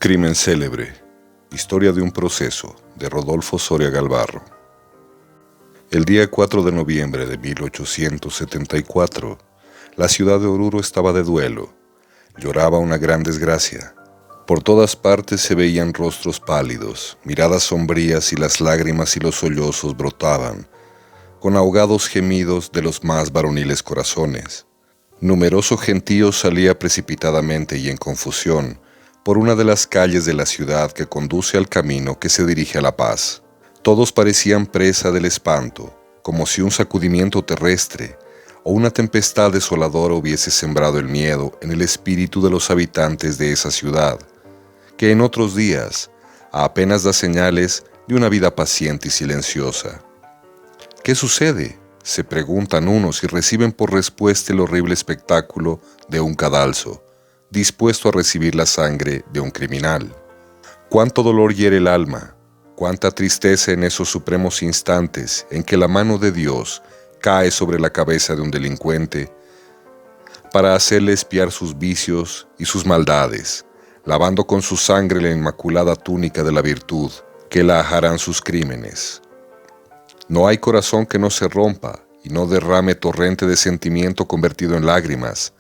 Crimen célebre. Historia de un proceso, de Rodolfo Soria Galvarro. El día 4 de noviembre de 1874, la ciudad de Oruro estaba de duelo. Lloraba una gran desgracia. Por todas partes se veían rostros pálidos, miradas sombrías, y las lágrimas y los sollozos brotaban, con ahogados gemidos de los más varoniles corazones. Numeroso gentío salía precipitadamente y en confusión por una de las calles de la ciudad que conduce al camino que se dirige a La Paz. Todos parecían presa del espanto, como si un sacudimiento terrestre o una tempestad desoladora hubiese sembrado el miedo en el espíritu de los habitantes de esa ciudad, que en otros días apenas da señales de una vida paciente y silenciosa. ¿Qué sucede?, se preguntan unos y reciben por respuesta el horrible espectáculo de un cadalso, dispuesto a recibir la sangre de un criminal. Cuánto dolor hiere el alma, cuánta tristeza en esos supremos instantes en que la mano de Dios cae sobre la cabeza de un delincuente para hacerle expiar sus vicios y sus maldades, lavando con su sangre la inmaculada túnica de la virtud que la ajarán sus crímenes. No hay corazón que no se rompa y no derrame torrente de sentimiento convertido en lágrimas,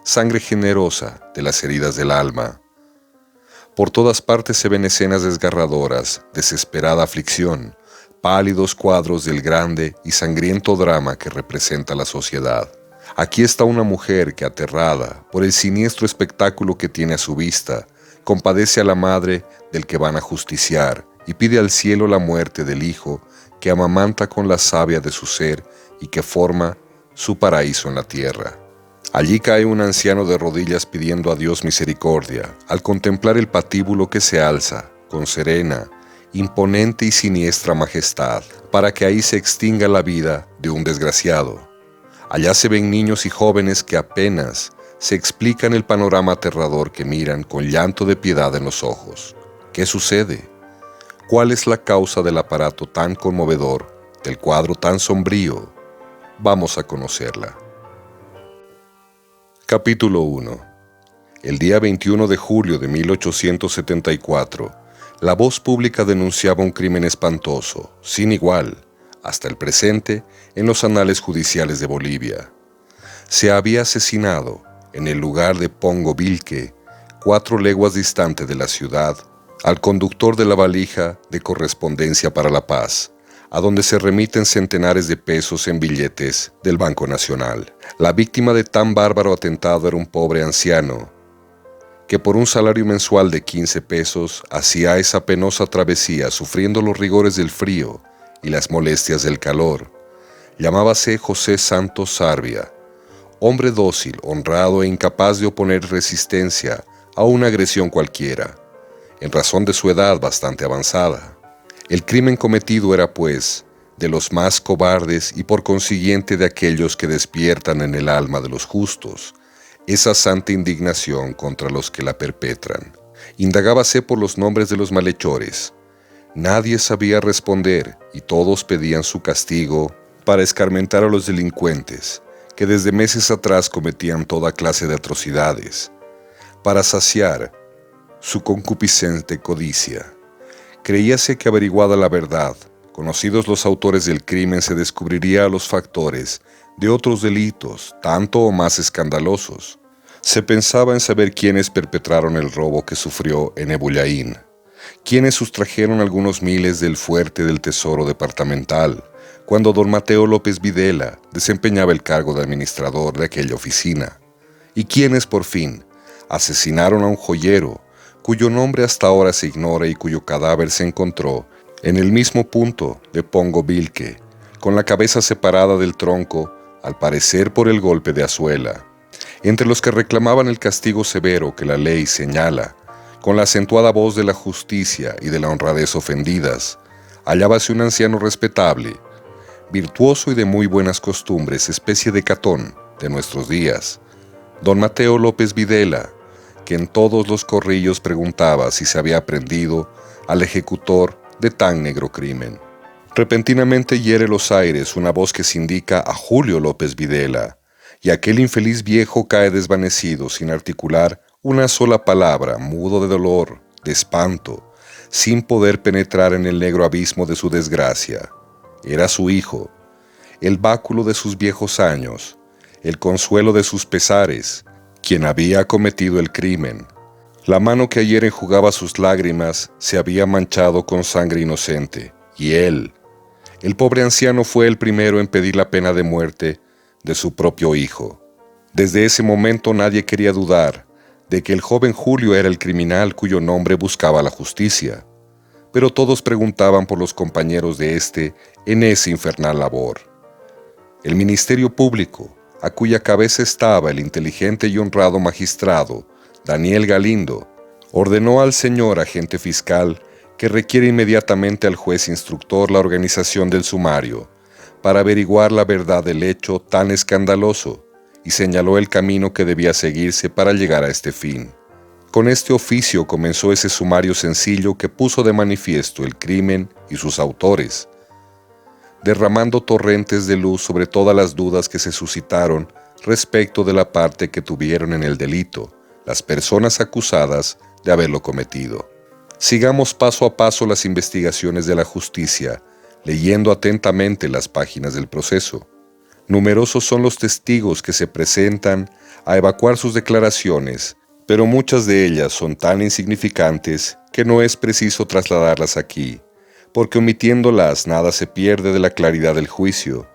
sangre generosa de las heridas del alma. Por todas partes se ven escenas desgarradoras, desesperada aflicción, pálidos cuadros del grande y sangriento drama que representa la sociedad. Aquí está una mujer que, aterrada por el siniestro espectáculo que tiene a su vista, compadece a la madre del que van a justiciar y pide al cielo la muerte del hijo que amamanta con la savia de su ser y que forma su paraíso en la tierra. Allí cae un anciano de rodillas pidiendo a Dios misericordia, al contemplar el patíbulo que se alza, con serena, imponente y siniestra majestad, para que ahí se extinga la vida de un desgraciado. Allá se ven niños y jóvenes que apenas se explican el panorama aterrador que miran con llanto de piedad en los ojos. ¿Qué sucede? ¿Cuál es la causa del aparato tan conmovedor, del cuadro tan sombrío? Vamos a conocerla. Capítulo 1. El día 21 de julio de 1874, la voz pública denunciaba un crimen espantoso, sin igual, hasta el presente, en los anales judiciales de Bolivia. Se había asesinado, en el lugar de Pongo Vilque, 4 leguas distante de la ciudad, al conductor de la valija de correspondencia para La Paz, a donde se remiten centenares de pesos en billetes del Banco Nacional. La víctima de tan bárbaro atentado era un pobre anciano, que por un salario mensual de 15 pesos hacía esa penosa travesía sufriendo los rigores del frío y las molestias del calor. Llamábase José Santos Sarvia, hombre dócil, honrado e incapaz de oponer resistencia a una agresión cualquiera, en razón de su edad bastante avanzada. El crimen cometido era, pues, de los más cobardes y por consiguiente de aquellos que despiertan en el alma de los justos esa santa indignación contra los que la perpetran. Indagábase por los nombres de los malhechores. Nadie sabía responder y todos pedían su castigo para escarmentar a los delincuentes que desde meses atrás cometían toda clase de atrocidades, para saciar su concupiscente codicia. Creíase que, averiguada la verdad, conocidos los autores del crimen, se descubriría a los factores de otros delitos, tanto o más escandalosos. Se pensaba en saber quiénes perpetraron el robo que sufrió en Ebullaín, quiénes sustrajeron algunos miles del fuerte del Tesoro Departamental, cuando don Mateo López Videla desempeñaba el cargo de administrador de aquella oficina, y quiénes, por fin, asesinaron a un joyero, cuyo nombre hasta ahora se ignora y cuyo cadáver se encontró en el mismo punto de Pongo Vilque, con la cabeza separada del tronco, al parecer por el golpe de Azuela. Entre los que reclamaban el castigo severo que la ley señala, con la acentuada voz de la justicia y de la honradez ofendidas, hallábase un anciano respetable, virtuoso y de muy buenas costumbres, especie de Catón de nuestros días, don Mateo López Videla, que en todos los corrillos preguntaba si se había prendido al ejecutor de tan negro crimen. Repentinamente hiere los aires una voz que se indica a Julio López Videla, y aquel infeliz viejo cae desvanecido sin articular una sola palabra, mudo de dolor de espanto, sin poder penetrar en el negro abismo de su desgracia. Era su hijo, el báculo de sus viejos años, el consuelo de sus pesares, quien había cometido el crimen. La mano que ayer enjugaba sus lágrimas se había manchado con sangre inocente, y él, el pobre anciano, fue el primero en pedir la pena de muerte de su propio hijo. Desde ese momento nadie quería dudar de que el joven Julio era el criminal cuyo nombre buscaba la justicia, pero todos preguntaban por los compañeros de éste en esa infernal labor. El Ministerio Público, a cuya cabeza estaba el inteligente y honrado magistrado Daniel Galindo, ordenó al señor agente fiscal que requiere inmediatamente al juez instructor la organización del sumario para averiguar la verdad del hecho tan escandaloso, y señaló el camino que debía seguirse para llegar a este fin. Con este oficio comenzó ese sumario sencillo que puso de manifiesto el crimen y sus autores, derramando torrentes de luz sobre todas las dudas que se suscitaron respecto de la parte que tuvieron en el delito las personas acusadas de haberlo cometido. Sigamos paso a paso las investigaciones de la justicia, leyendo atentamente las páginas del proceso. Numerosos son los testigos que se presentan a evacuar sus declaraciones, pero muchas de ellas son tan insignificantes que no es preciso trasladarlas aquí, porque omitiéndolas nada se pierde de la claridad del juicio,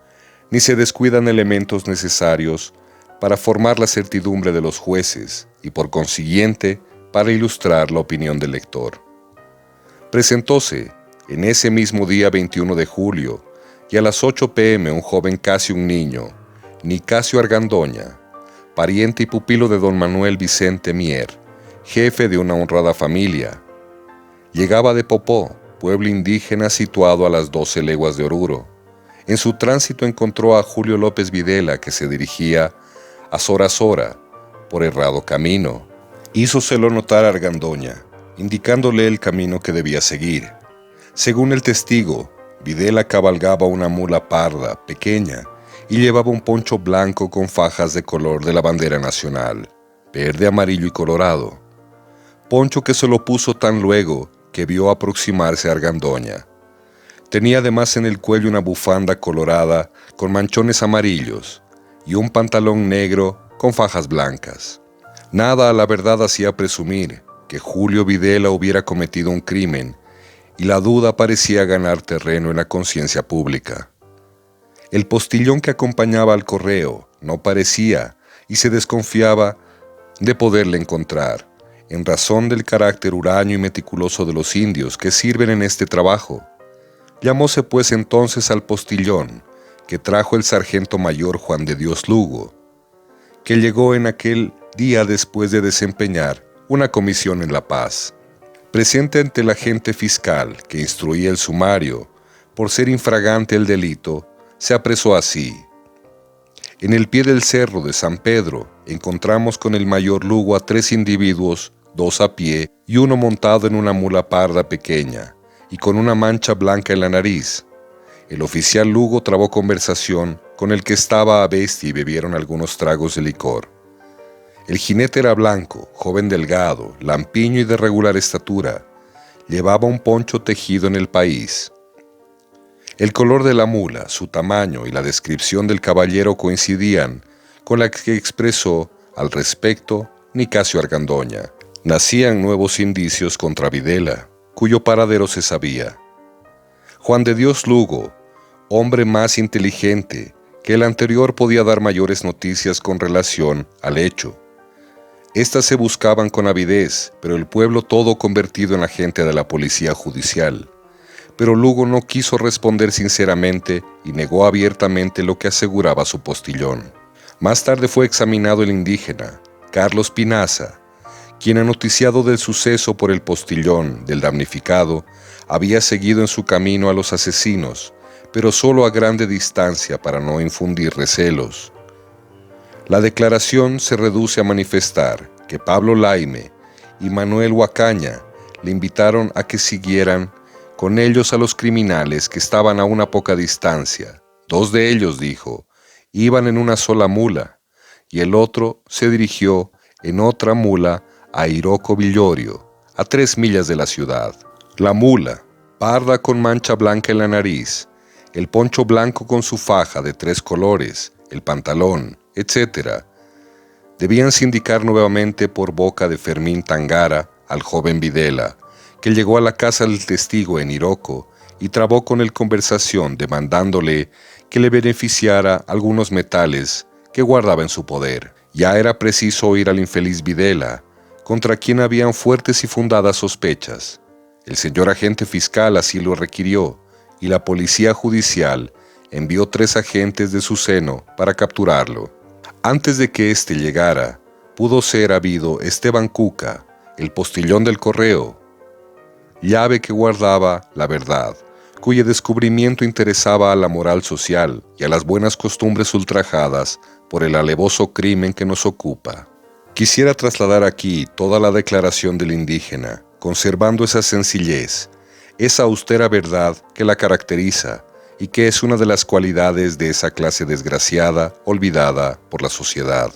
ni se descuidan elementos necesarios para formar la certidumbre de los jueces y, por consiguiente, para ilustrar la opinión del lector. Presentóse, en ese mismo día 21 de julio, y a las 8 p.m. un joven casi un niño, Nicasio Argandoña, pariente y pupilo de don Manuel Vicente Mier, jefe de una honrada familia. Llegaba de Popó, pueblo indígena situado a las 12 leguas de Oruro. En su tránsito encontró a Julio López Videla, que se dirigía a Sora, por errado camino. Hízoselo notar a Argandoña, indicándole el camino que debía seguir. Según el testigo, Videla cabalgaba una mula parda, pequeña, y llevaba un poncho blanco con fajas de color de la bandera nacional, verde, amarillo y colorado. Poncho que se lo puso tan luego que vio aproximarse a Argandoña. Tenía además en el cuello una bufanda colorada con manchones amarillos y un pantalón negro con fajas blancas. Nada a la verdad hacía presumir que Julio Videla hubiera cometido un crimen, y la duda parecía ganar terreno en la conciencia pública. El postillón que acompañaba al correo no parecía y se desconfiaba de poderle encontrar, en razón del carácter huraño y meticuloso de los indios que sirven en este trabajo. Llamóse pues entonces al postillón, que trajo el sargento mayor Juan de Dios Lugo, que llegó en aquel día después de desempeñar una comisión en La Paz. Presente ante el agente fiscal que instruía el sumario, por ser infragante el delito, se apresó así. En el pie del cerro de San Pedro encontramos con el mayor Lugo a 3 individuos, 2 a pie y uno montado en una mula parda pequeña y con una mancha blanca en la nariz. El oficial Lugo trabó conversación con el que estaba a bestia y bebieron algunos tragos de licor. El jinete era blanco, joven delgado, lampiño y de regular estatura. Llevaba un poncho tejido en el país. El color de la mula, su tamaño y la descripción del caballero coincidían con la que expresó al respecto Nicasio Argandoña. Nacían nuevos indicios contra Videla, cuyo paradero se sabía. Juan de Dios Lugo, hombre más inteligente que el anterior, podía dar mayores noticias con relación al hecho. Estas se buscaban con avidez, pero el pueblo todo convertido en agente de la policía judicial. Pero Lugo no quiso responder sinceramente y negó abiertamente lo que aseguraba su postillón. Más tarde fue examinado el indígena, Carlos Pinaza, quien, anoticiado del suceso por el postillón del damnificado, había seguido en su camino a los asesinos, pero solo a grande distancia para no infundir recelos. La declaración se reduce a manifestar que Pablo Laime y Manuel Huacaña le invitaron a que siguieran con ellos a los criminales que estaban a una poca distancia. 2 de ellos, dijo, iban en una sola mula, y el otro se dirigió en otra mula a Iroco Villorio, a 3 millas de la ciudad. La mula, parda con mancha blanca en la nariz, el poncho blanco con su faja de 3 colores, el pantalón, etc., debían sindicar nuevamente por boca de Fermín Tangara al joven Videla, que llegó a la casa del testigo en Iroko y trabó con él conversación demandándole que le beneficiara algunos metales que guardaba en su poder. Ya era preciso oír al infeliz Videla, contra quien habían fuertes y fundadas sospechas. El señor agente fiscal así lo requirió, y la policía judicial envió 3 agentes de su seno para capturarlo. Antes de que éste llegara, pudo ser habido Esteban Cuca, el postillón del correo, llave que guardaba la verdad, cuyo descubrimiento interesaba a la moral social y a las buenas costumbres ultrajadas por el alevoso crimen que nos ocupa. Quisiera trasladar aquí toda la declaración del indígena, conservando esa sencillez, esa austera verdad que la caracteriza y que es una de las cualidades de esa clase desgraciada, olvidada por la sociedad.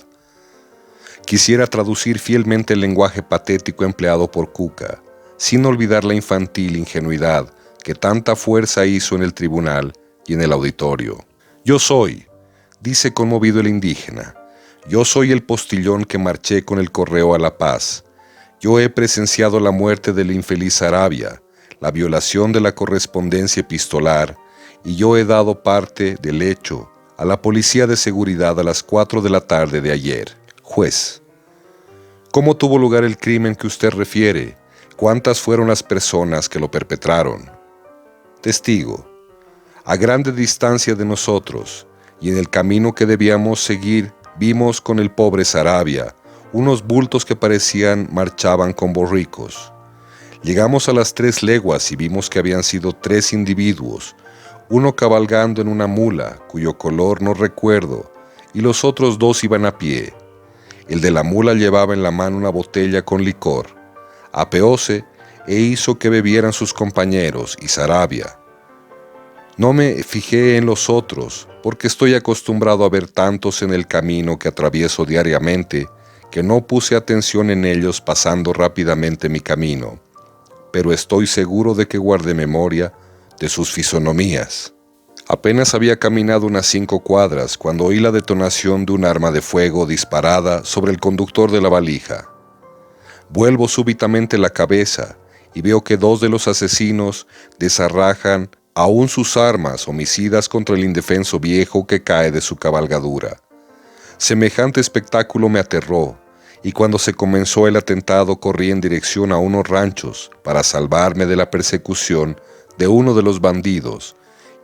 Quisiera traducir fielmente el lenguaje patético empleado por Cuca, sin olvidar la infantil ingenuidad que tanta fuerza hizo en el tribunal y en el auditorio. Yo soy, dice conmovido el indígena, yo soy el postillón que marché con el correo a La Paz. Yo he presenciado la muerte del infeliz Saravia, la violación de la correspondencia epistolar, y yo he dado parte del hecho a la policía de seguridad a las 4 de la tarde de ayer. Juez: ¿cómo tuvo lugar el crimen que usted refiere? ¿Cuántas fueron las personas que lo perpetraron? Testigo: a grande distancia de nosotros, y en el camino que debíamos seguir, vimos con el pobre Saravia unos bultos que parecían marchaban con borricos. Llegamos a las 3 leguas y vimos que habían sido 3 individuos, uno cabalgando en una mula, cuyo color no recuerdo, y los otros 2 iban a pie. El de la mula llevaba en la mano una botella con licor. Apeóse e hizo que bebieran sus compañeros y Saravia. No me fijé en los otros, porque estoy acostumbrado a ver tantos en el camino que atravieso diariamente, que no puse atención en ellos pasando rápidamente mi camino, pero estoy seguro de que guardé memoria de sus fisonomías. Apenas había caminado unas 5 cuadras cuando oí la detonación de un arma de fuego disparada sobre el conductor de la valija. Vuelvo súbitamente la cabeza y veo que 2 de los asesinos desarrajan aún sus armas homicidas contra el indefenso viejo que cae de su cabalgadura. Semejante espectáculo me aterró, y cuando se comenzó el atentado corrí en dirección a unos ranchos para salvarme de la persecución de uno de los bandidos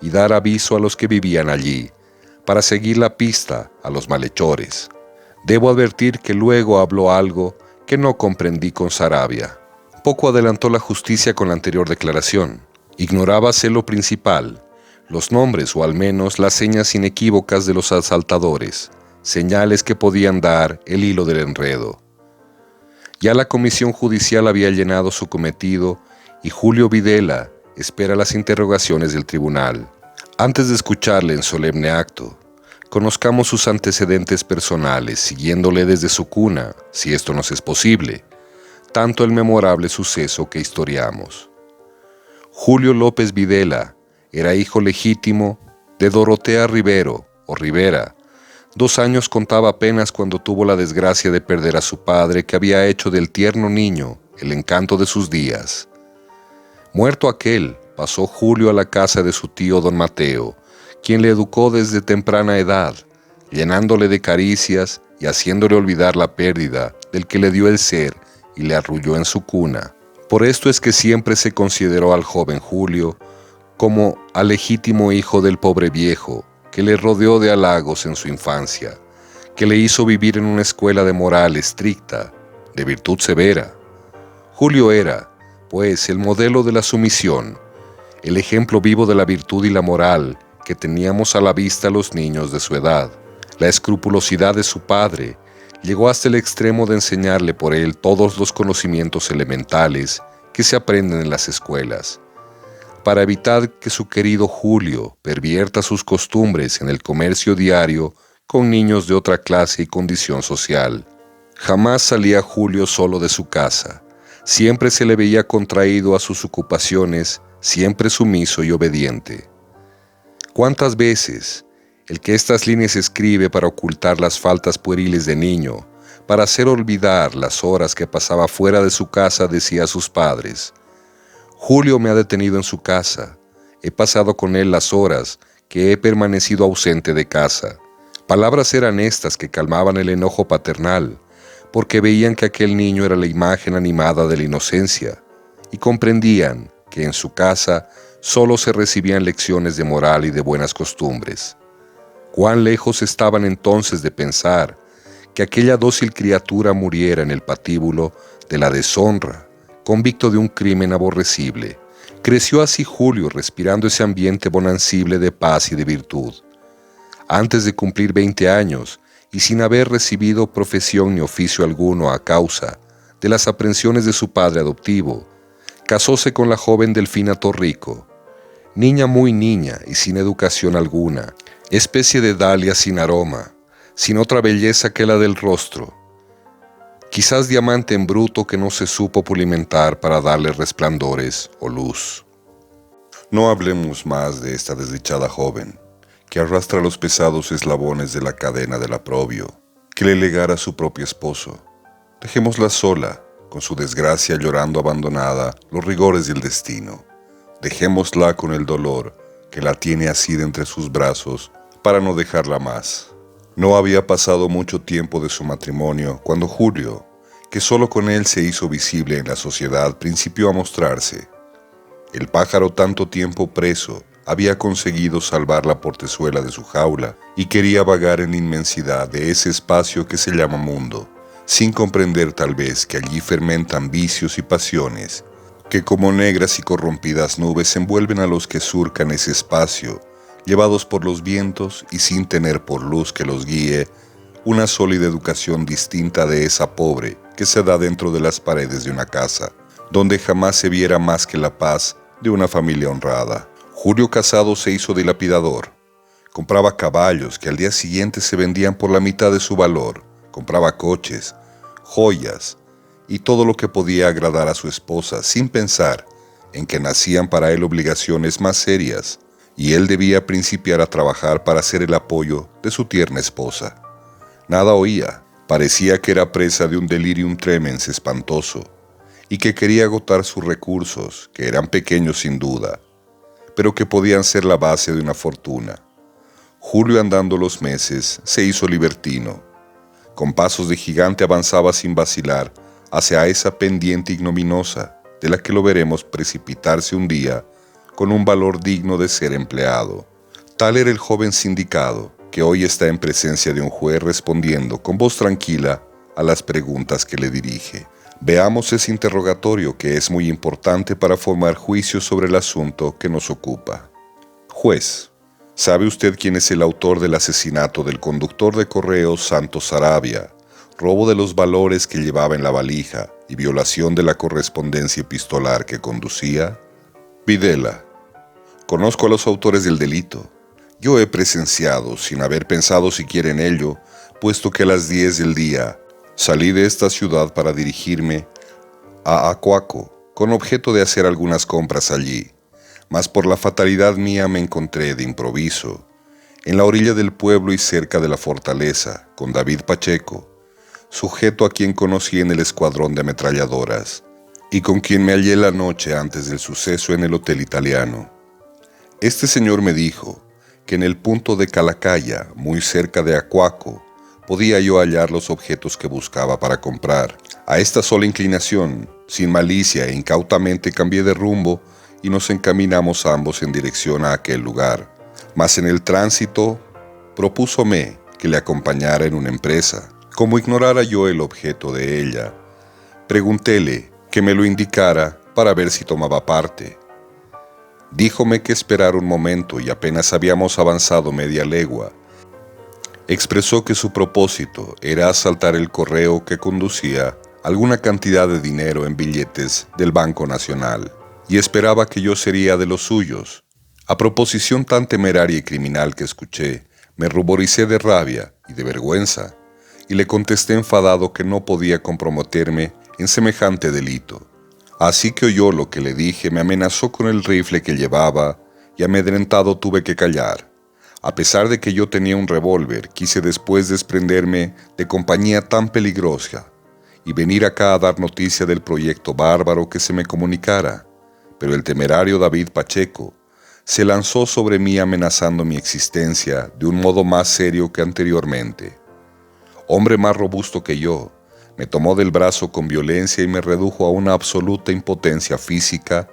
y dar aviso a los que vivían allí, para seguir la pista a los malhechores. Debo advertir que luego habló algo que no comprendí con Saravia. Poco adelantó la justicia con la anterior declaración. Ignorábase lo principal, los nombres o al menos las señas inequívocas de los asaltadores, señales que podían dar el hilo del enredo. Ya la comisión judicial había llenado su cometido y Julio Videla espera las interrogaciones del tribunal. Antes de escucharle en solemne acto, conozcamos sus antecedentes personales, siguiéndole desde su cuna, si esto nos es posible, tanto el memorable suceso que historiamos. Julio López Videla era hijo legítimo de Dorotea Rivero o Rivera. 2 años contaba apenas cuando tuvo la desgracia de perder a su padre, que había hecho del tierno niño el encanto de sus días. Muerto aquel, pasó Julio a la casa de su tío don Mateo, quien le educó desde temprana edad, llenándole de caricias y haciéndole olvidar la pérdida del que le dio el ser y le arrulló en su cuna. Por esto es que siempre se consideró al joven Julio como al legítimo hijo del pobre viejo, que le rodeó de halagos en su infancia, que le hizo vivir en una escuela de moral estricta, de virtud severa. Julio era, pues, el modelo de la sumisión, el ejemplo vivo de la virtud y la moral que teníamos a la vista los niños de su edad. La escrupulosidad de su padre llegó hasta el extremo de enseñarle por él todos los conocimientos elementales que se aprenden en las escuelas, para evitar que su querido Julio pervierta sus costumbres en el comercio diario con niños de otra clase y condición social. Jamás salía Julio solo de su casa. Siempre se le veía contraído a sus ocupaciones, siempre sumiso y obediente. ¿Cuántas veces el que estas líneas escribe para ocultar las faltas pueriles de niño, para hacer olvidar las horas que pasaba fuera de su casa, decía a sus padres: Julio me ha detenido en su casa, he pasado con él las horas que he permanecido ausente de casa? Palabras eran estas que calmaban el enojo paternal, porque veían que aquel niño era la imagen animada de la inocencia, y comprendían que en su casa solo se recibían lecciones de moral y de buenas costumbres. Cuán lejos estaban entonces de pensar que aquella dócil criatura muriera en el patíbulo de la deshonra, convicto de un crimen aborrecible. Creció así Julio, respirando ese ambiente bonancible de paz y de virtud. Antes de cumplir 20 años, y sin haber recibido profesión ni oficio alguno a causa de las aprensiones de su padre adoptivo, casóse con la joven Delfina Torrico, niña muy niña y sin educación alguna, especie de dalia sin aroma, sin otra belleza que la del rostro, quizás diamante en bruto que no se supo pulimentar para darle resplandores o luz. No hablemos más de esta desdichada joven, que arrastra los pesados eslabones de la cadena del aprobio, que le legara su propio esposo. Dejémosla sola, con su desgracia llorando abandonada los rigores del destino. Dejémosla con el dolor que la tiene asida entre sus brazos para no dejarla más. No había pasado mucho tiempo de su matrimonio cuando Julio, que solo con él se hizo visible en la sociedad, principió a mostrarse. El pájaro, tanto tiempo preso, había conseguido salvar la portezuela de su jaula y quería vagar en la inmensidad de ese espacio que se llama mundo, sin comprender tal vez que allí fermentan vicios y pasiones, que como negras y corrompidas nubes envuelven a los que surcan ese espacio, llevados por los vientos y sin tener por luz que los guíe una sólida educación distinta de esa pobre que se da dentro de las paredes de una casa, donde jamás se viera más que la paz de una familia honrada. Julio casado se hizo dilapidador. Compraba caballos que al día siguiente se vendían por la mitad de su valor. Compraba coches, joyas y todo lo que podía agradar a su esposa, sin pensar en que nacían para él obligaciones más serias, y él debía principiar a trabajar para ser el apoyo de su tierna esposa. Nada oía, parecía que era presa de un delirium tremens espantoso, y que quería agotar sus recursos, que eran pequeños sin duda, pero que podían ser la base de una fortuna. Julio, andando los meses, se hizo libertino. Con pasos de gigante avanzaba sin vacilar hacia esa pendiente ignominiosa de la que lo veremos precipitarse un día con un valor digno de ser empleado. Tal era el joven sindicado que hoy está en presencia de un juez respondiendo con voz tranquila a las preguntas que le dirige. Veamos ese interrogatorio que es muy importante para formar juicio sobre el asunto que nos ocupa. Juez, ¿sabe usted quién es el autor del asesinato del conductor de correos Santos Sarabia, robo de los valores que llevaba en la valija y violación de la correspondencia epistolar que conducía? Videla, conozco a los autores del delito. Yo he presenciado, sin haber pensado siquiera en ello, puesto que a las 10 del día salí de esta ciudad para dirigirme a Acuaco, con objeto de hacer algunas compras allí, mas por la fatalidad mía me encontré de improviso en la orilla del pueblo y cerca de la fortaleza, con David Pacheco, sujeto a quien conocí en el escuadrón de ametralladoras, y con quien me hallé la noche antes del suceso en el Hotel Italiano. Este señor me dijo que en el punto de Calacaya, muy cerca de Acuaco, podía yo hallar los objetos que buscaba para comprar. A esta sola inclinación, sin malicia e incautamente cambié de rumbo y nos encaminamos ambos en dirección a aquel lugar. Mas en el tránsito, propúsome que le acompañara en una empresa. Como ignorara yo el objeto de ella, preguntéle que me lo indicara para ver si tomaba parte. Díjome que esperara un momento y apenas habíamos avanzado media legua, expresó que su propósito era asaltar el correo que conducía alguna cantidad de dinero en billetes del Banco Nacional, y esperaba que yo sería de los suyos. A proposición tan temeraria y criminal que escuché, me ruboricé de rabia y de vergüenza, y le contesté enfadado que no podía comprometerme en semejante delito, Así que oyó lo que le dije, me amenazó con el rifle que llevaba y amedrentado tuve que callar. A pesar de que yo tenía un revólver, quise después desprenderme de compañía tan peligrosa y venir acá a dar noticia del proyecto bárbaro que se me comunicara. Pero el temerario David Pacheco se lanzó sobre mí amenazando mi existencia de un modo más serio que anteriormente. Hombre más robusto que yo, me tomó del brazo con violencia y me redujo a una absoluta impotencia física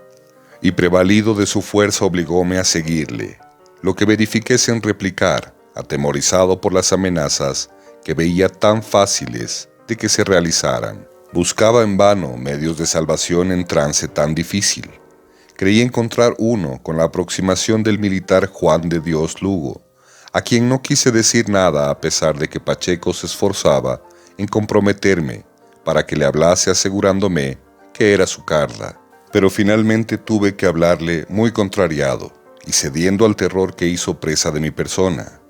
y prevalido de su fuerza obligóme a seguirle, lo que verifiqué sin replicar, atemorizado por las amenazas que veía tan fáciles de que se realizaran. Buscaba en vano medios de salvación en trance tan difícil. Creí encontrar uno con la aproximación del militar Juan de Dios Lugo, a quien no quise decir nada a pesar de que Pacheco se esforzaba en comprometerme para que le hablase asegurándome que era su Carla. Pero finalmente tuve que hablarle muy contrariado y cediendo al terror que hizo presa de mi persona,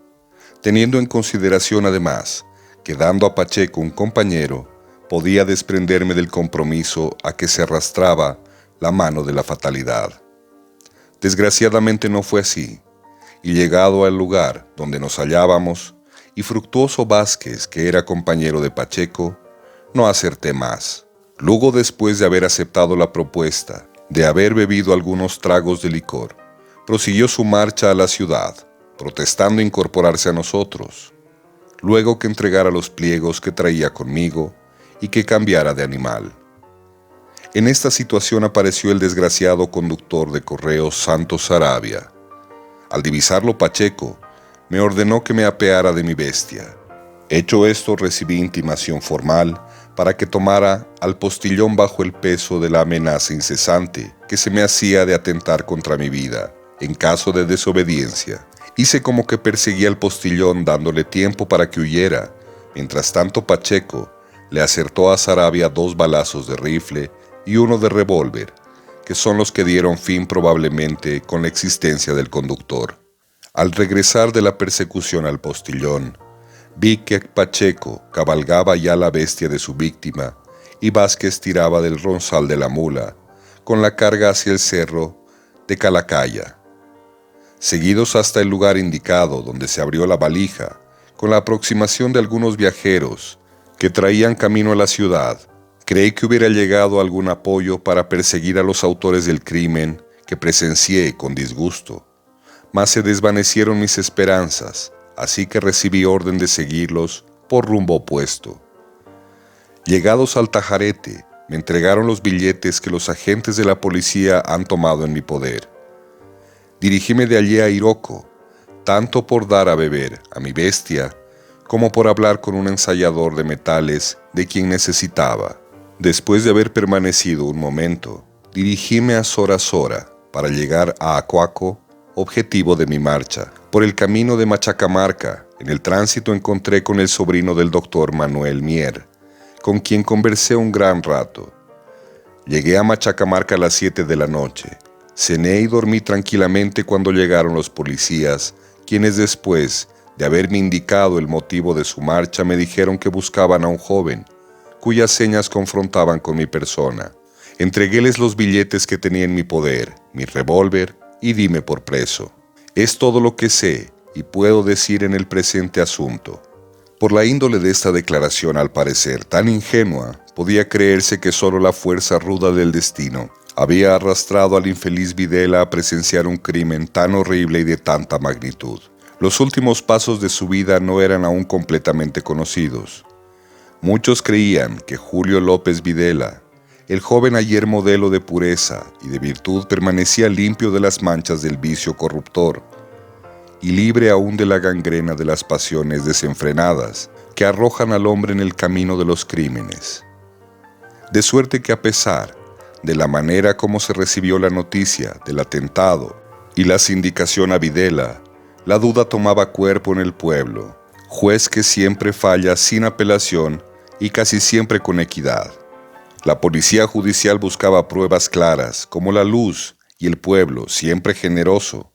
teniendo en consideración además que dando a Pacheco un compañero, podía desprenderme del compromiso a que se arrastraba la mano de la fatalidad. Desgraciadamente no fue así, y llegado al lugar donde nos hallábamos, y Fructuoso Vázquez, que era compañero de Pacheco, no acerté más. Luego, después de haber aceptado la propuesta, de haber bebido algunos tragos de licor, prosiguió su marcha a la ciudad, protestando incorporarse a nosotros, luego que entregara los pliegos que traía conmigo y que cambiara de animal. En esta situación apareció el desgraciado conductor de correos Santos Sarabia. Al divisarlo Pacheco, me ordenó que me apeara de mi bestia. Hecho esto, recibí intimación formal para que tomara al postillón bajo el peso de la amenaza incesante que se me hacía de atentar contra mi vida en caso de desobediencia. Hice como que perseguía al postillón dándole tiempo para que huyera. Mientras tanto Pacheco le acertó a Sarabia 2 balazos de rifle y uno de revólver, que son los que dieron fin probablemente con la existencia del conductor. Al regresar de la persecución al postillón, vi que Pacheco cabalgaba ya la bestia de su víctima y Vázquez tiraba del ronzal de la mula, con la carga hacia el cerro de Calacaya. Seguidos hasta el lugar indicado donde se abrió la valija, con la aproximación de algunos viajeros que traían camino a la ciudad, creí que hubiera llegado algún apoyo para perseguir a los autores del crimen que presencié con disgusto. Mas se desvanecieron mis esperanzas, así que recibí orden de seguirlos por rumbo opuesto. Llegados al Tajarete, me entregaron los billetes que los agentes de la policía han tomado en mi poder. Dirigíme de allí a Iroco, tanto por dar a beber a mi bestia, como por hablar con un ensayador de metales de quien necesitaba. Después de haber permanecido un momento, dirigíme a Sora Sora para llegar a Acuaco, objetivo de mi marcha. Por el camino de Machacamarca, en el tránsito encontré con el sobrino del doctor Manuel Mier, con quien conversé un gran rato. Llegué a Machacamarca a las 7 de la noche. Cené y dormí tranquilamente cuando llegaron los policías, quienes después de haberme indicado el motivo de su marcha me dijeron que buscaban a un joven, cuyas señas confrontaban con mi persona. Entreguéles los billetes que tenía en mi poder, mi revólver, y dime por preso. Es todo lo que sé y puedo decir en el presente asunto. Por la índole de esta declaración, al parecer tan ingenua, podía creerse que solo la fuerza ruda del destino había arrastrado al infeliz Videla a presenciar un crimen tan horrible y de tanta magnitud. Los últimos pasos de su vida no eran aún completamente conocidos. Muchos creían que Julio López Videla, el joven ayer modelo de pureza y de virtud, permanecía limpio de las manchas del vicio corruptor y libre aún de la gangrena de las pasiones desenfrenadas que arrojan al hombre en el camino de los crímenes. De suerte que, a pesar de la manera como se recibió la noticia del atentado y la sindicación a Videla, la duda tomaba cuerpo en el pueblo, juez que siempre falla sin apelación y casi siempre con equidad. La policía judicial buscaba pruebas claras, como la luz, y el pueblo, siempre generoso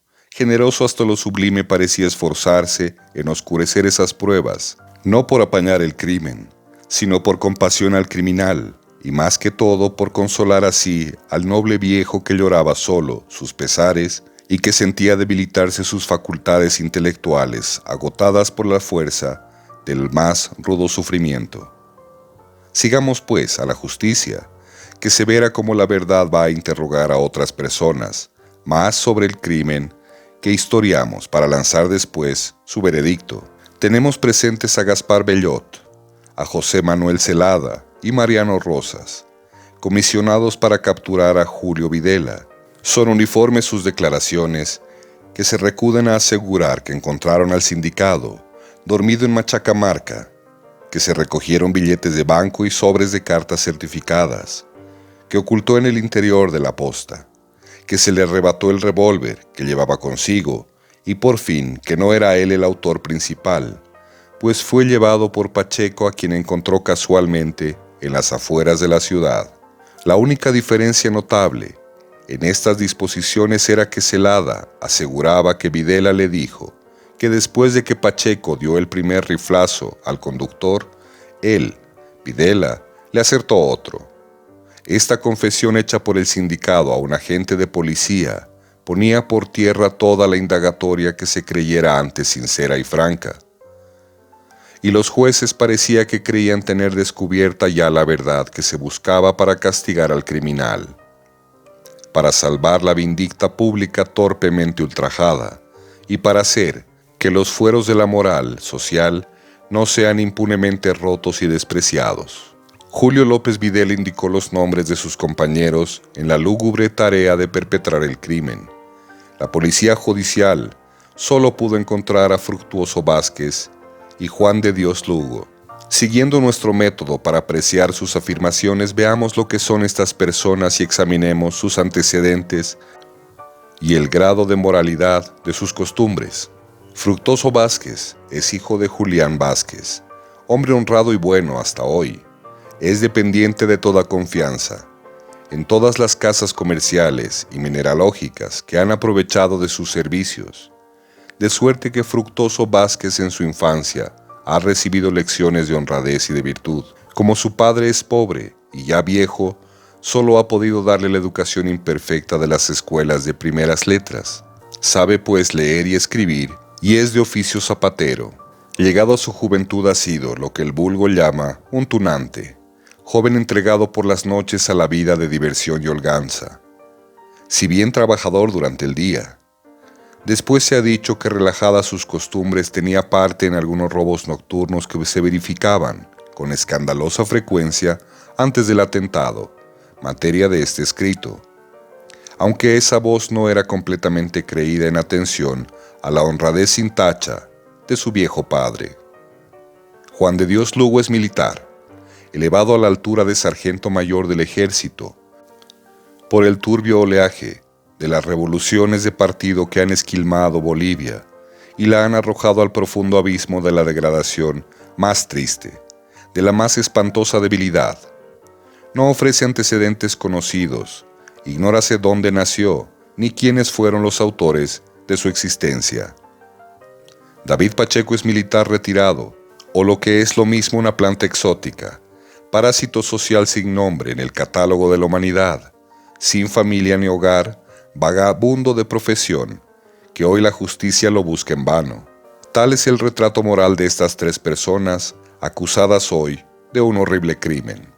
hasta lo sublime, parecía esforzarse en oscurecer esas pruebas, no por apañar el crimen, sino por compasión al criminal, y más que todo por consolar así al noble viejo que lloraba solo sus pesares y que sentía debilitarse sus facultades intelectuales, agotadas por la fuerza del más rudo sufrimiento. Sigamos pues a la justicia, que se verá cómo la verdad va a interrogar a otras personas, más sobre el crimen que historiamos para lanzar después su veredicto. Tenemos presentes a Gaspar Bellot, a José Manuel Celada y Mariano Rosas, comisionados para capturar a Julio Videla. Son uniformes sus declaraciones, que se recuden a asegurar que encontraron al sindicado dormido en Machacamarca, que se recogieron billetes de banco y sobres de cartas certificadas, que ocultó en el interior de la posta, que se le arrebató el revólver que llevaba consigo y por fin que no era él el autor principal, pues fue llevado por Pacheco, a quien encontró casualmente en las afueras de la ciudad. La única diferencia notable en estas disposiciones era que Celada aseguraba que Videla le dijo que después de que Pacheco dio el primer riflazo al conductor, él, Videla, le acertó otro. Esta confesión hecha por el sindicado a un agente de policía ponía por tierra toda la indagatoria que se creyera antes sincera y franca. Y los jueces parecía que creían tener descubierta ya la verdad que se buscaba para castigar al criminal, para salvar la vindicta pública torpemente ultrajada y para hacer que los fueros de la moral social no sean impunemente rotos y despreciados. Julio López Videla indicó los nombres de sus compañeros en la lúgubre tarea de perpetrar el crimen. La policía judicial solo pudo encontrar a Fructuoso Vázquez y Juan de Dios Lugo. Siguiendo nuestro método para apreciar sus afirmaciones, veamos lo que son estas personas y examinemos sus antecedentes y el grado de moralidad de sus costumbres. Fructuoso Vázquez es hijo de Julián Vázquez, hombre honrado y bueno hasta hoy. Es dependiente de toda confianza en todas las casas comerciales y mineralógicas que han aprovechado de sus servicios, de suerte que Fructuoso Vázquez en su infancia ha recibido lecciones de honradez y de virtud. Como su padre es pobre y ya viejo, solo ha podido darle la educación imperfecta de las escuelas de primeras letras. Sabe pues leer y escribir y es de oficio zapatero. Llegado a su juventud ha sido lo que el vulgo llama un tunante, joven entregado por las noches a la vida de diversión y holganza, si bien trabajador durante el día. Después se ha dicho que relajadas sus costumbres tenía parte en algunos robos nocturnos que se verificaban con escandalosa frecuencia antes del atentado, materia de este escrito, aunque esa voz no era completamente creída en atención a la honradez sin tacha de su viejo padre. Juan de Dios Lugo es militar, elevado a la altura de sargento mayor del ejército, por el turbio oleaje de las revoluciones de partido que han esquilmado Bolivia y la han arrojado al profundo abismo de la degradación más triste, de la más espantosa debilidad. No ofrece antecedentes conocidos, ignórase dónde nació, ni quiénes fueron los autores de su existencia. David Pacheco es militar retirado, o lo que es lo mismo una planta exótica, parásito social sin nombre en el catálogo de la humanidad, sin familia ni hogar, vagabundo de profesión, que hoy la justicia lo busca en vano. Tal es el retrato moral de estas tres personas, acusadas hoy de un horrible crimen.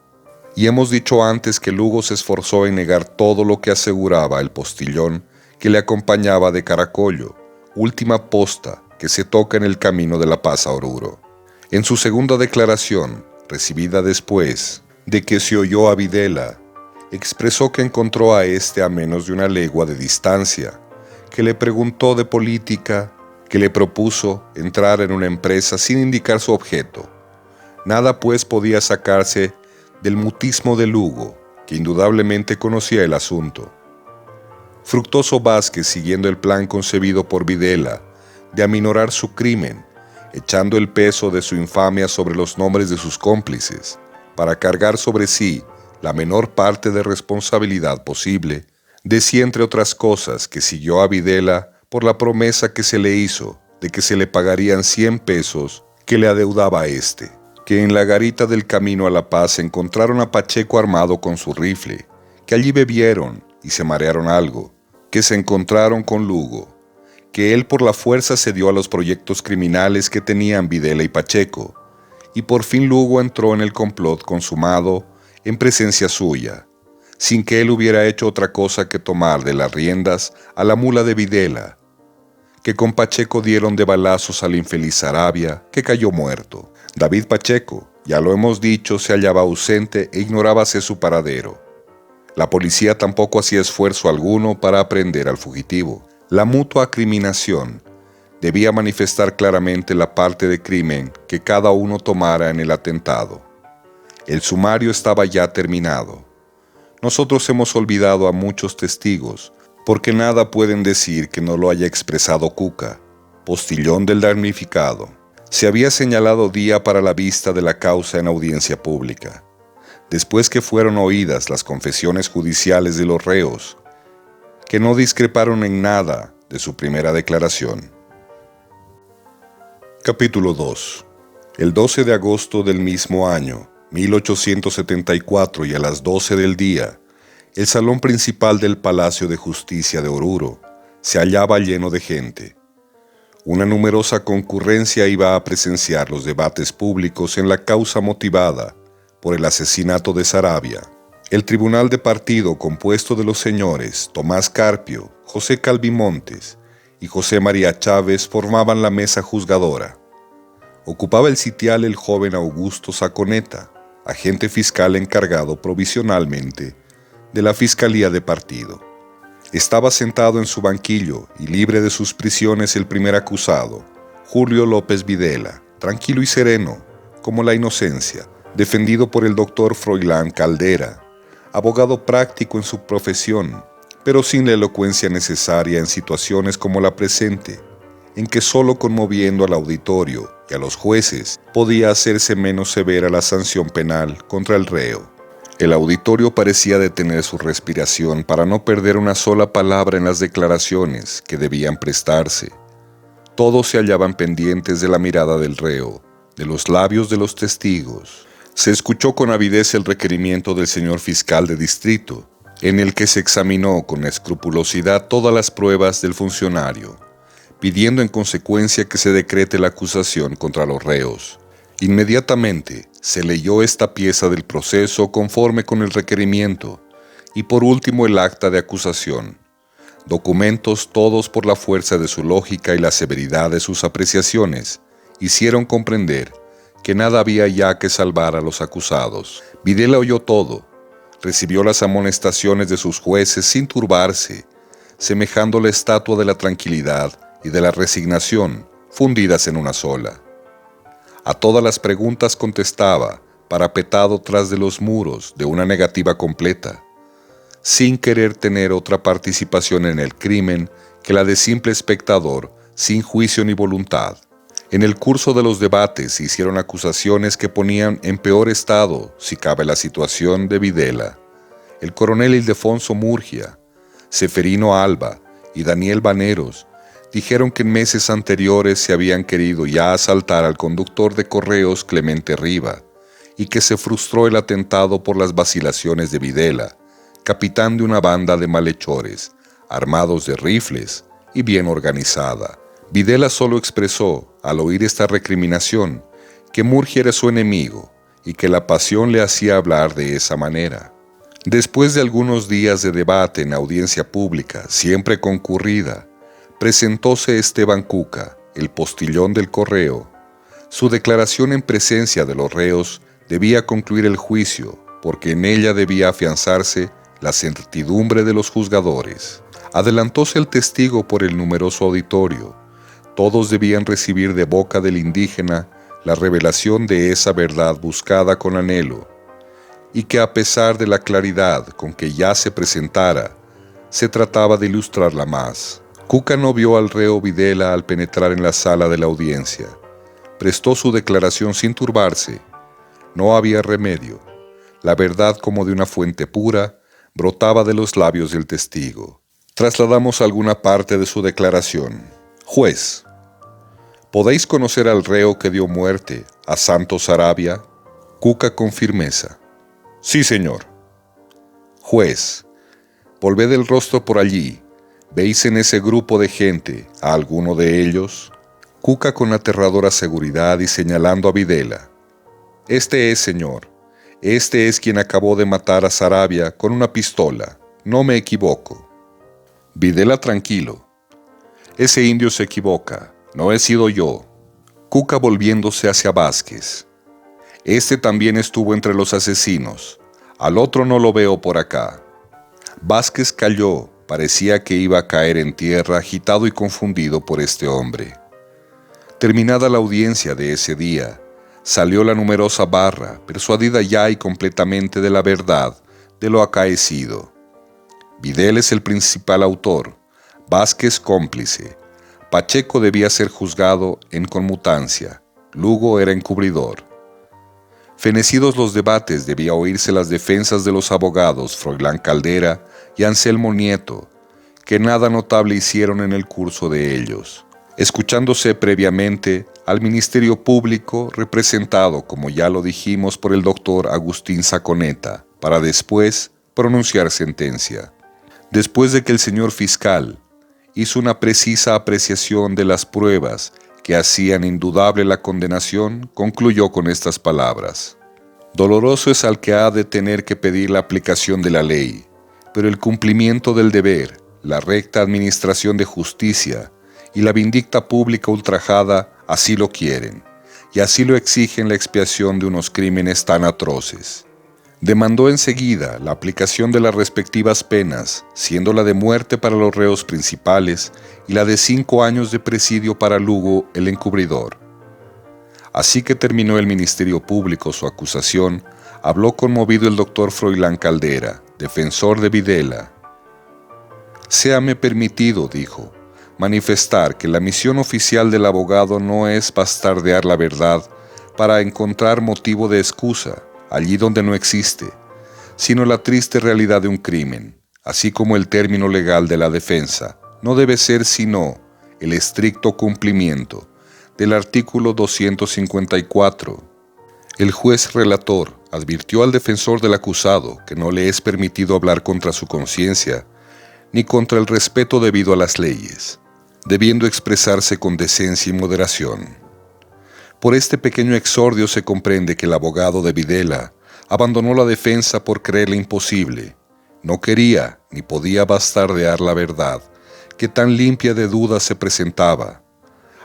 Y hemos dicho antes que Lugo se esforzó en negar todo lo que aseguraba el postillón que le acompañaba de Caracollo, última posta que se toca en el camino de La Paz a Oruro. En su segunda declaración, recibida después de que se oyó a Videla, expresó que encontró a éste a menos de una legua de distancia, que le preguntó de política, que le propuso entrar en una empresa sin indicar su objeto. Nada pues podía sacarse del mutismo de Lugo, que indudablemente conocía el asunto. Fructuoso Vázquez, siguiendo el plan concebido por Videla de aminorar su crimen, echando el peso de su infamia sobre los nombres de sus cómplices, para cargar sobre sí la menor parte de responsabilidad posible, decía entre otras cosas que siguió a Videla por la promesa que se le hizo de que se le pagarían 100 pesos que le adeudaba a éste. que en la garita del camino a La Paz encontraron a Pacheco armado con su rifle, que allí bebieron y se marearon algo, que se encontraron con Lugo, que él por la fuerza cedió a los proyectos criminales que tenían Videla y Pacheco, y por fin Lugo entró en el complot consumado en presencia suya, sin que él hubiera hecho otra cosa que tomar de las riendas a la mula de Videla, que con Pacheco dieron de balazos al infeliz Sarabia, que cayó muerto. David Pacheco, ya lo hemos dicho, se hallaba ausente e ignorábase su paradero. La policía tampoco hacía esfuerzo alguno para aprender al fugitivo. La mutua acriminación debía manifestar claramente la parte de crimen que cada uno tomara en el atentado. El sumario estaba ya terminado. Nosotros hemos olvidado a muchos testigos, porque nada pueden decir que no lo haya expresado Cuca, postillón del damnificado. Se había señalado día para la vista de la causa en audiencia pública. Después que fueron oídas las confesiones judiciales de los reos, que no discreparon en nada de su primera declaración. Capítulo 2. El 12 de agosto del mismo año, 1874, y a las 12 del día, el salón principal del Palacio de Justicia de Oruro se hallaba lleno de gente. Una numerosa concurrencia iba a presenciar los debates públicos en la causa motivada por el asesinato de Sarabia. El tribunal de partido, compuesto de los señores Tomás Carpio, José Calvimontes y José María Chávez, formaban la mesa juzgadora. Ocupaba el sitial el joven Augusto Saconeta, agente fiscal encargado provisionalmente de la Fiscalía de Partido. Estaba sentado en su banquillo y libre de sus prisiones el primer acusado, Julio López Videla, tranquilo y sereno, como la inocencia, defendido por el doctor Froilán Caldera, abogado práctico en su profesión, pero sin la elocuencia necesaria en situaciones como la presente, en que solo conmoviendo al auditorio y a los jueces podía hacerse menos severa la sanción penal contra el reo. El auditorio parecía detener su respiración para no perder una sola palabra en las declaraciones que debían prestarse. Todos se hallaban pendientes de la mirada del reo, de los labios de los testigos. Se escuchó con avidez el requerimiento del señor fiscal de distrito, en el que se examinó con escrupulosidad todas las pruebas del funcionario, pidiendo en consecuencia que se decrete la acusación contra los reos. Inmediatamente se leyó esta pieza del proceso conforme con el requerimiento y por último el acta de acusación, documentos todos por la fuerza de su lógica y la severidad de sus apreciaciones, hicieron comprender que nada había ya que salvar a los acusados. Videla oyó todo, recibió las amonestaciones de sus jueces sin turbarse, semejando la estatua de la tranquilidad y de la resignación fundidas en una sola. A todas las preguntas contestaba, parapetado tras de los muros de una negativa completa, sin querer tener otra participación en el crimen que la de simple espectador, sin juicio ni voluntad. En el curso de los debates se hicieron acusaciones que ponían en peor estado, si cabe, la situación de Videla. El coronel Ildefonso Murgia, Seferino Alba y Daniel Baneros dijeron que en meses anteriores se habían querido ya asaltar al conductor de correos Clemente Riva y que se frustró el atentado por las vacilaciones de Videla, capitán de una banda de malhechores, armados de rifles y bien organizada. Videla solo expresó, al oír esta recriminación, que Murgia era su enemigo y que la pasión le hacía hablar de esa manera. Después de algunos días de debate en audiencia pública, siempre concurrida, presentóse Esteban Cuca, el postillón del correo. Su declaración en presencia de los reos debía concluir el juicio, porque en ella debía afianzarse la certidumbre de los juzgadores. Adelantóse el testigo por el numeroso auditorio. Todos debían recibir de boca del indígena la revelación de esa verdad buscada con anhelo, y que a pesar de la claridad con que ya se presentara, se trataba de ilustrarla más. Cuca no vio al reo Videla al penetrar en la sala de la audiencia. Prestó su declaración sin turbarse. No había remedio. La verdad, como de una fuente pura, brotaba de los labios del testigo. Trasladamos alguna parte de su declaración. Juez: ¿Podéis conocer al reo que dio muerte a Santos Sarabia? Cuca con firmeza. Sí, señor. Juez, volved el rostro por allí. ¿Veis en ese grupo de gente a alguno de ellos? Cuca con aterradora seguridad y señalando a Videla. Este es, señor. Este es quien acabó de matar a Sarabia con una pistola. No me equivoco. Videla tranquilo. Ese indio se equivoca. No he sido yo. Cuca volviéndose hacia Vázquez. Este también estuvo entre los asesinos. Al otro no lo veo por acá. Vázquez calló. Parecía que iba a caer en tierra, agitado y confundido por este hombre. Terminada la audiencia de ese día, salió la numerosa barra, persuadida ya y completamente de la verdad de lo acaecido. Videla es el principal autor, Vázquez cómplice. Pacheco debía ser juzgado en conmutancia, Lugo era encubridor. Fenecidos los debates, debía oírse las defensas de los abogados Froilán Caldera y Anselmo Nieto, que nada notable hicieron en el curso de ellos, escuchándose previamente al Ministerio Público representado, como ya lo dijimos, por el doctor Agustín Saconeta, para después pronunciar sentencia. Después de que el señor fiscal hizo una precisa apreciación de las pruebas que hacían indudable la condenación, concluyó con estas palabras. Doloroso es al que ha de tener que pedir la aplicación de la ley, pero el cumplimiento del deber, la recta administración de justicia y la vindicta pública ultrajada así lo quieren, y así lo exigen la expiación de unos crímenes tan atroces. Demandó enseguida la aplicación de las respectivas penas, siendo la de muerte para los reos principales y la de 5 años de presidio para Lugo, el encubridor. Así que terminó el Ministerio Público su acusación, habló conmovido el doctor Froilán Caldera, defensor de Videla. Séame permitido, dijo, manifestar que la misión oficial del abogado no es bastardear la verdad para encontrar motivo de excusa allí donde no existe, sino la triste realidad de un crimen, así como el término legal de la defensa, no debe ser sino el estricto cumplimiento del artículo 254. El juez relator advirtió al defensor del acusado que no le es permitido hablar contra su conciencia ni contra el respeto debido a las leyes, debiendo expresarse con decencia y moderación. Por este pequeño exordio se comprende que el abogado de Videla abandonó la defensa por creerle imposible. No quería ni podía bastardear la verdad, que tan limpia de dudas se presentaba.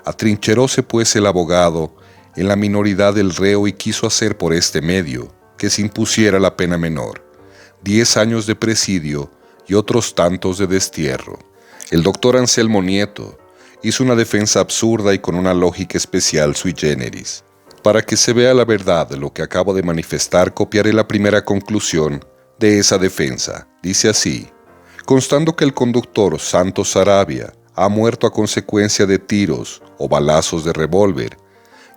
Atrincheróse pues el abogado en la minoridad del reo y quiso hacer por este medio que se impusiera la pena menor, 10 años de presidio y otros tantos de destierro. El doctor Anselmo Nieto hizo una defensa absurda y con una lógica especial sui generis. Para que se vea la verdad de lo que acabo de manifestar, copiaré la primera conclusión de esa defensa. Dice así: constando que el conductor Santos Sarabia ha muerto a consecuencia de tiros o balazos de revólver,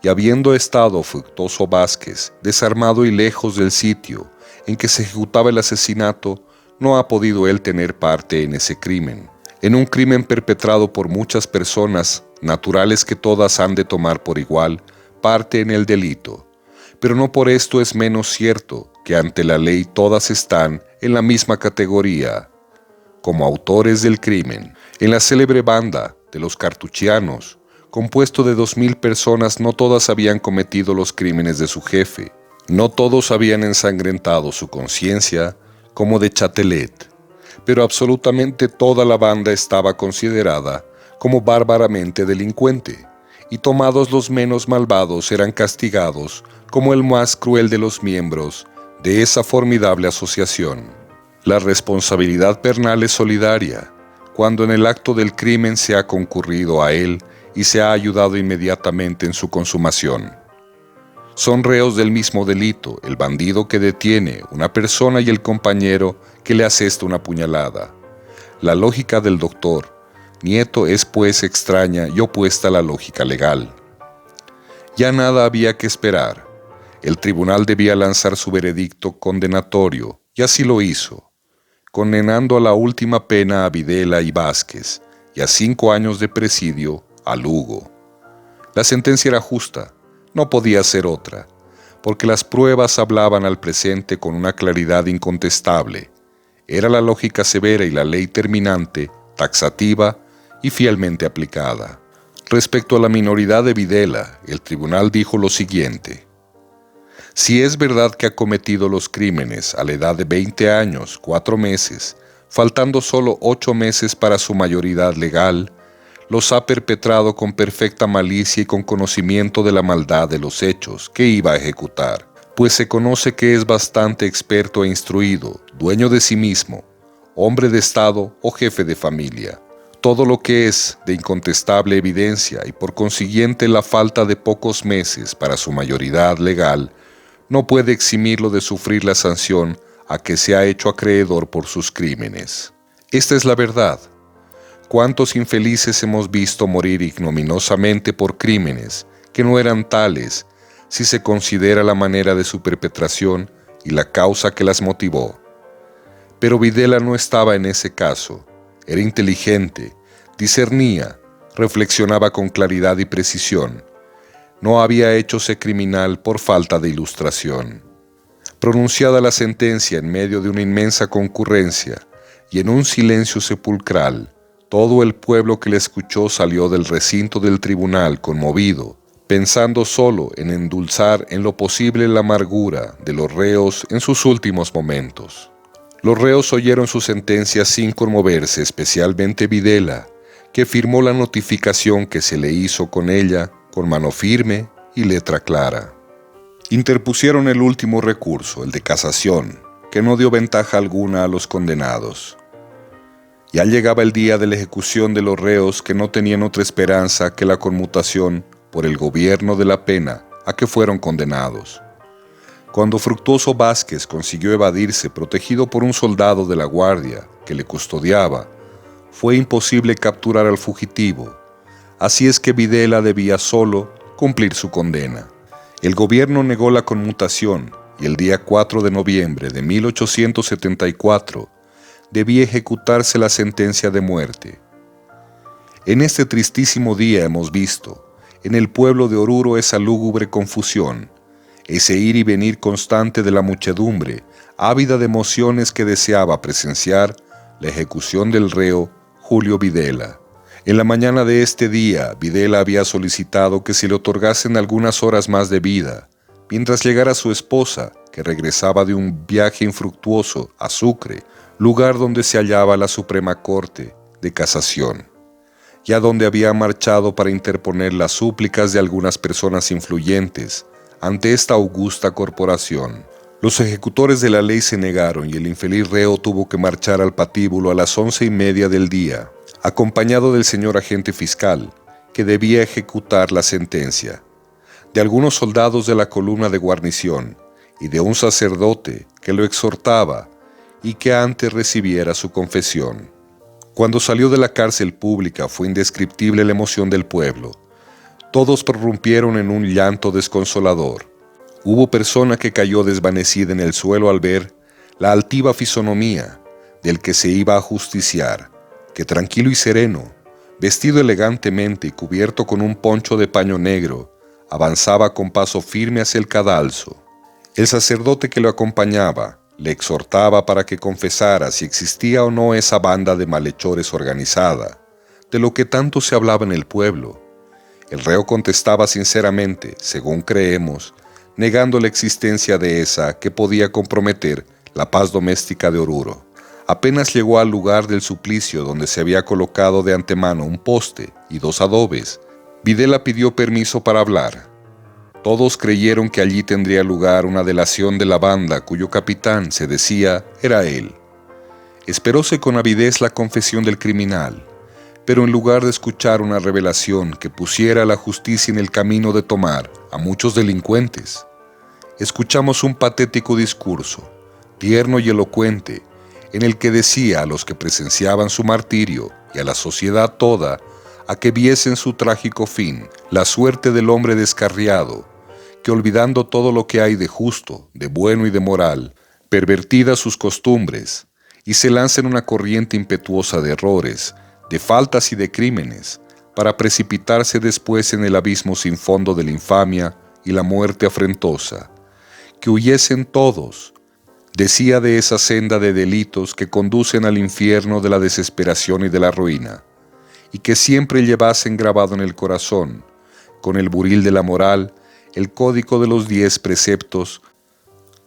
y habiendo estado Fructuoso Vázquez desarmado y lejos del sitio en que se ejecutaba el asesinato, no ha podido él tener parte en ese crimen. En un crimen perpetrado por muchas personas, naturales que todas han de tomar por igual parte en el delito, pero no por esto es menos cierto que ante la ley todas están en la misma categoría, como autores del crimen. En la célebre banda de los cartuchianos, compuesto de 2000 personas, no todas habían cometido los crímenes de su jefe, no todos habían ensangrentado su conciencia como de Chatelet, pero absolutamente toda la banda estaba considerada como bárbaramente delincuente, y tomados los menos malvados eran castigados como el más cruel de los miembros de esa formidable asociación. La responsabilidad penal es solidaria, cuando en el acto del crimen se ha concurrido a él y se ha ayudado inmediatamente en su consumación. Son reos del mismo delito el bandido que detiene una persona y el compañero que le asesta una puñalada. La lógica del doctor Nieto es pues extraña y opuesta a la lógica legal. Ya nada había que esperar. El tribunal debía lanzar su veredicto condenatorio, y así lo hizo, condenando a la última pena a Videla y Vázquez, y a 5 años de presidio a Lugo. La sentencia era justa, no podía ser otra, porque las pruebas hablaban al presente con una claridad incontestable. Era la lógica severa y la ley terminante, taxativa y fielmente aplicada. Respecto a la minoridad de Videla, el tribunal dijo lo siguiente: si es verdad que ha cometido los crímenes a la edad de 20 años, 4 meses, faltando solo 8 meses para su mayoridad legal, los ha perpetrado con perfecta malicia y con conocimiento de la maldad de los hechos que iba a ejecutar, pues se conoce que es bastante experto e instruido, dueño de sí mismo, hombre de Estado o jefe de familia. Todo lo que es de incontestable evidencia y por consiguiente la falta de pocos meses para su mayoridad legal no puede eximirlo de sufrir la sanción a que se ha hecho acreedor por sus crímenes. Esta es la verdad. ¿Cuántos infelices hemos visto morir ignominiosamente por crímenes que no eran tales si se considera la manera de su perpetración y la causa que las motivó? Pero Videla no estaba en ese caso. Era inteligente, discernía, reflexionaba con claridad y precisión. No había hechose criminal por falta de ilustración. Pronunciada la sentencia en medio de una inmensa concurrencia y en un silencio sepulcral, todo el pueblo que le escuchó salió del recinto del tribunal conmovido, pensando solo en endulzar en lo posible la amargura de los reos en sus últimos momentos. Los reos oyeron su sentencia sin conmoverse, especialmente Videla, que firmó la notificación que se le hizo con ella con mano firme y letra clara. Interpusieron el último recurso, el de casación, que no dio ventaja alguna a los condenados. Ya llegaba el día de la ejecución de los reos que no tenían otra esperanza que la conmutación por el gobierno de la pena a que fueron condenados. Cuando Fructuoso Vázquez consiguió evadirse protegido por un soldado de la guardia que le custodiaba, fue imposible capturar al fugitivo. Así es que Videla debía solo cumplir su condena. El gobierno negó la conmutación y el día 4 de noviembre de 1874 debía ejecutarse la sentencia de muerte. En este tristísimo día hemos visto en el pueblo de Oruro esa lúgubre confusión, ese ir y venir constante de la muchedumbre, ávida de emociones que deseaba presenciar la ejecución del reo Julio Videla. En la mañana de este día, Videla había solicitado que se le otorgasen algunas horas más de vida, mientras llegara su esposa, que regresaba de un viaje infructuoso a Sucre, lugar donde se hallaba la Suprema Corte de Casación, y a donde había marchado para interponer las súplicas de algunas personas influyentes ante esta augusta corporación. Los ejecutores de la ley se negaron y el infeliz reo tuvo que marchar al patíbulo a las 11:30 del día, acompañado del señor agente fiscal, que debía ejecutar la sentencia, de algunos soldados de la columna de guarnición y de un sacerdote que lo exhortaba y que antes recibiera su confesión. Cuando salió de la cárcel pública fue indescriptible la emoción del pueblo. Todos prorrumpieron en un llanto desconsolador. Hubo persona que cayó desvanecida en el suelo al ver la altiva fisonomía del que se iba a justiciar, que tranquilo y sereno, vestido elegantemente y cubierto con un poncho de paño negro, avanzaba con paso firme hacia el cadalso. El sacerdote que lo acompañaba le exhortaba para que confesara si existía o no esa banda de malhechores organizada, de lo que tanto se hablaba en el pueblo. El reo contestaba sinceramente, según creemos, negando la existencia de esa que podía comprometer la paz doméstica de Oruro. Apenas llegó al lugar del suplicio donde se había colocado de antemano un poste y 2 adobes, Videla pidió permiso para hablar. Todos creyeron que allí tendría lugar una delación de la banda cuyo capitán, se decía, era él. Esperóse con avidez la confesión del criminal, pero en lugar de escuchar una revelación que pusiera a la justicia en el camino de tomar a muchos delincuentes, escuchamos un patético discurso, tierno y elocuente, en el que decía a los que presenciaban su martirio y a la sociedad toda a que viesen su trágico fin, la suerte del hombre descarriado, que olvidando todo lo que hay de justo, de bueno y de moral, pervertidas sus costumbres, y se lanza en una corriente impetuosa de errores, de faltas y de crímenes, para precipitarse después en el abismo sin fondo de la infamia y la muerte afrentosa. Que huyesen todos, decía, de esa senda de delitos que conducen al infierno de la desesperación y de la ruina, y que siempre llevasen grabado en el corazón, con el buril de la moral, el código de los 10 preceptos,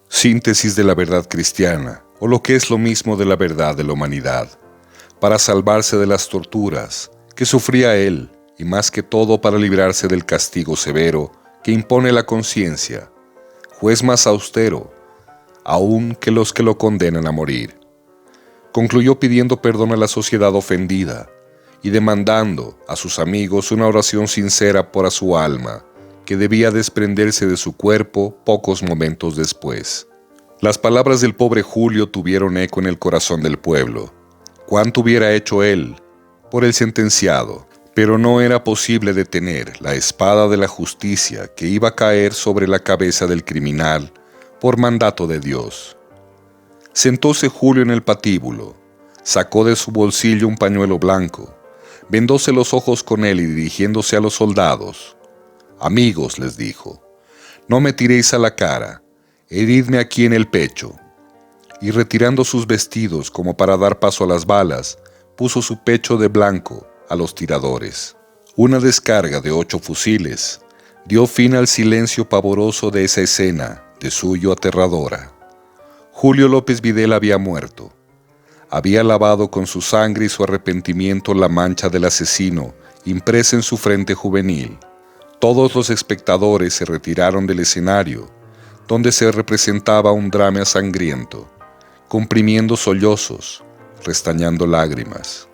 síntesis de la verdad cristiana, o lo que es lo mismo de la verdad de la humanidad, para salvarse de las torturas que sufría él, y más que todo para librarse del castigo severo que impone la conciencia, juez más austero aún que los que lo condenan a morir. Concluyó pidiendo perdón a la sociedad ofendida y demandando a sus amigos una oración sincera por su alma, que debía desprenderse de su cuerpo pocos momentos después. Las palabras del pobre Julio tuvieron eco en el corazón del pueblo. ¿Cuánto hubiera hecho él por el sentenciado? Pero no era posible detener la espada de la justicia que iba a caer sobre la cabeza del criminal por mandato de Dios. Sentóse Julio en el patíbulo, sacó de su bolsillo un pañuelo blanco, vendóse los ojos con él y dirigiéndose a los soldados: «Amigos», les dijo, «no me tiréis a la cara, heridme aquí en el pecho». Y retirando sus vestidos como para dar paso a las balas, puso su pecho de blanco a los tiradores. Una descarga de 8 fusiles dio fin al silencio pavoroso de esa escena de suyo aterradora. Julio López Videla había muerto. Había lavado con su sangre y su arrepentimiento la mancha del asesino impresa en su frente juvenil. Todos los espectadores se retiraron del escenario, donde se representaba un drama sangriento, comprimiendo sollozos, restañando lágrimas.